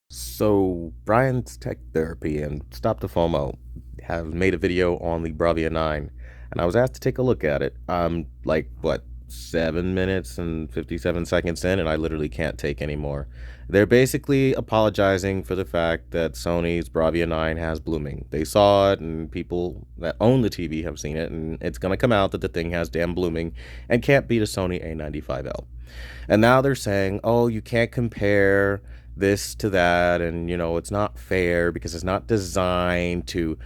So, Brian's Tech Therapy and Stop the FOMO have made a video on the Bravia 9, and I was asked to take a look at it. I'm like, what, 7 minutes and 57 seconds in, and I literally can't take any more. They're basically apologizing for the fact that Sony's Bravia 9 has blooming. They saw it, and people that own the TV have seen it, and it's going to come out that the thing has damn blooming and can't beat a Sony A95L. And now they're saying, oh, you can't compare this to that, and it's not fair because it's not designed to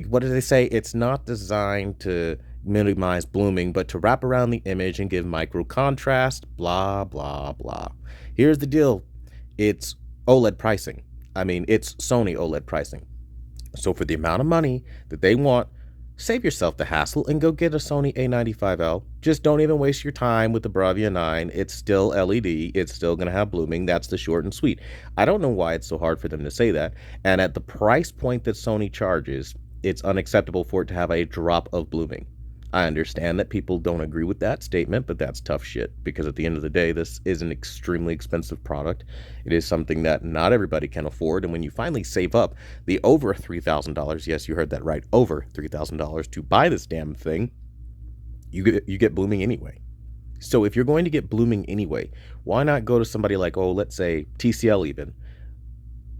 what do they say, it's not designed to minimize blooming but to wrap around the image and give micro contrast, blah blah blah. Here's the deal, it's OLED pricing. I mean, it's Sony OLED pricing. So for the amount of money that they want, save yourself the hassle and go get a Sony A95L. Just don't even waste your time with the Bravia 9. It's still LED. It's still going to have blooming. That's the short and sweet. I don't know why it's so hard for them to say that. And at the price point that Sony charges, it's unacceptable for it to have a drop of blooming. I understand that people don't agree with that statement, but that's tough shit because at the end of the day, this is an extremely expensive product. It is something that not everybody can afford. And when you finally save up the over $3,000, yes, you heard that right, over $3,000 to buy this damn thing, you get blooming anyway. So if you're going to get blooming anyway, why not go to somebody like, oh, let's say TCL even,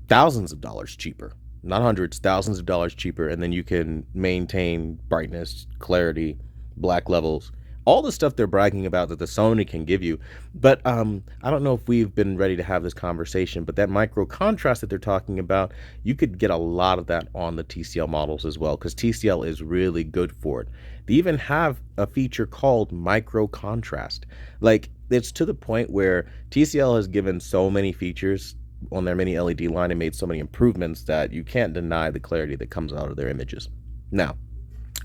thousands of dollars cheaper, not hundreds, thousands of dollars cheaper, and then you can maintain brightness, clarity, black levels, all the stuff they're bragging about that the Sony can give you. But I don't know if we've been ready to have this conversation, but that micro contrast that they're talking about, you could get a lot of that on the TCL models as well, because TCL is really good for it. They even have a feature called micro contrast. Like, it's to the point where TCL has given so many features on their mini LED line and made so many improvements that you can't deny the clarity that comes out of their images. Now,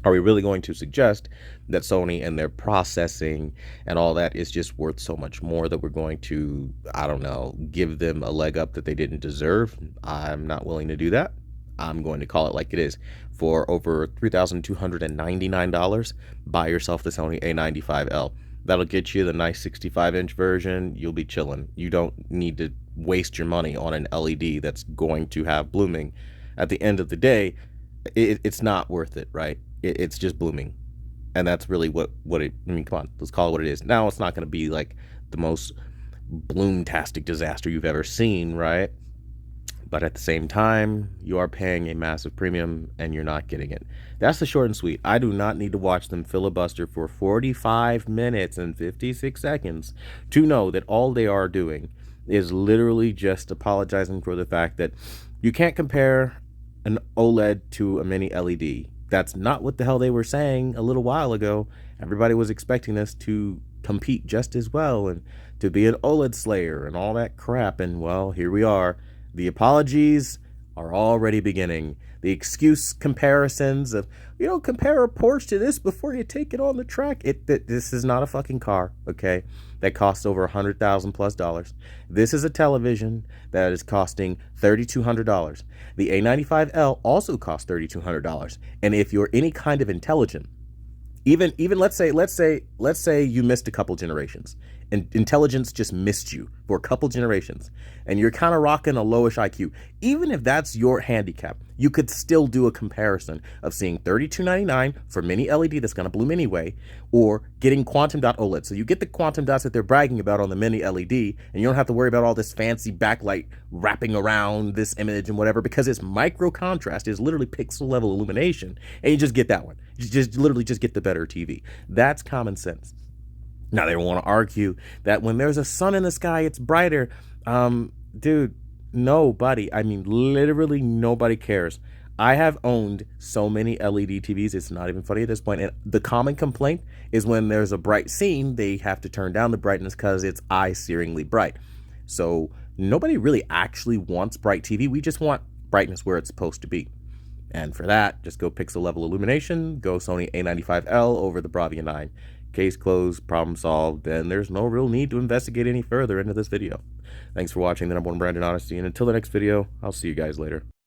are we really going to suggest that Sony and their processing and all that is just worth so much more that we're going to, I don't know, give them a leg up that they didn't deserve? I'm not willing to do that. I'm going to call it like it is. For over $3,299, buy yourself the Sony A95L. That'll get you the nice 65-inch version. You'll be chilling. You don't need to waste your money on an LED that's going to have blooming. At the end of the day, it's not worth it, right? It's just blooming. And that's really what it, I mean, come on, let's call it what it is. Now, it's not going to be like the most bloom-tastic disaster you've ever seen, right? But at the same time, you are paying a massive premium and you're not getting it. That's the short and sweet. I do not need to watch them filibuster for 45 minutes and 56 seconds to know that all they are doing is literally just apologizing for the fact that you can't compare an OLED to a mini LED. That's not what the hell they were saying a little while ago. Everybody was expecting this to compete just as well and to be an OLED slayer and all that crap. And well, here we are. The apologies are already beginning. The excuse comparisons of, compare a Porsche to this before you take it on the track. This is not a fucking car, okay? That costs over $100,000 plus dollars. This is a television that is costing $3,200. The A95L also costs $3,200. And if you're any kind of intelligent, even let's say you missed a couple generations and intelligence just missed you for a couple generations and you're kind of rocking a lowish IQ. Even if that's your handicap, you could still do a comparison of seeing $32.99 for mini LED that's going to bloom anyway, or getting quantum dot OLED. So you get the quantum dots that they're bragging about on the mini LED, and you don't have to worry about all this fancy backlight wrapping around this image and whatever, because it's micro contrast, is literally pixel level illumination, and you just get that one. You just literally just get the better TV. That's common sense. Now they want to argue that when there's a sun in the sky, it's brighter. Dude, nobody, I mean, literally nobody cares. I have owned so many LED TVs, it's not even funny at this point. And the common complaint is when there's a bright scene, they have to turn down the brightness because it's eye-searingly bright. So nobody really actually wants bright TV. We just want brightness where it's supposed to be. And for that, just go pixel level illumination, go Sony A95L over the Bravia 9. Case closed, problem solved, then there's no real need to investigate any further into this video. Thanks for watching the #1 brand in honesty, and until the next video, I'll see you guys later.